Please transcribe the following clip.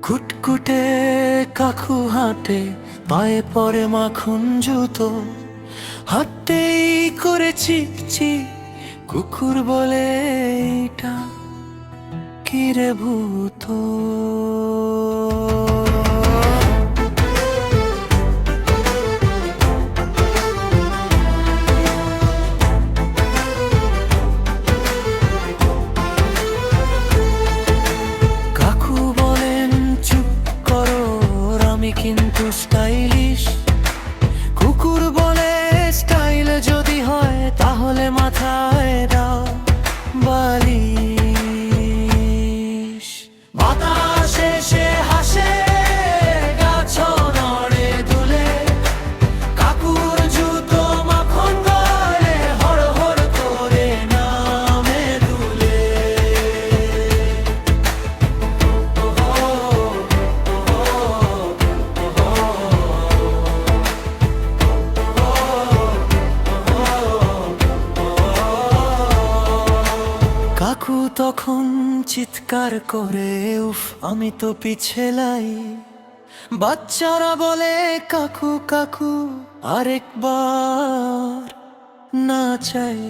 কুটকুটে কাকু হাঁটে, পায়ে পরে মাখন জুতো, হাঁটতেই করে চিকচিক, কুকুর বলে এটা কি রে ভূত। কাকু বলেন চুপ করো, আমি কিন্তু স্টাইলিশ। কুকুর বলে স্টাইল যদি হয় তাহলে মাথায় দাও বালিশ। বাতাসে সে হাসে, গাছ নড়ে দুলে, কাকুর জুতো মাখন গলে হড় হড় করে নামে দুলে। কাকু তখন চিৎকার করে, উফ আমি তো পিছলাই। বাচ্চারা বলে কাকু কাকু আরেকবার না চাই।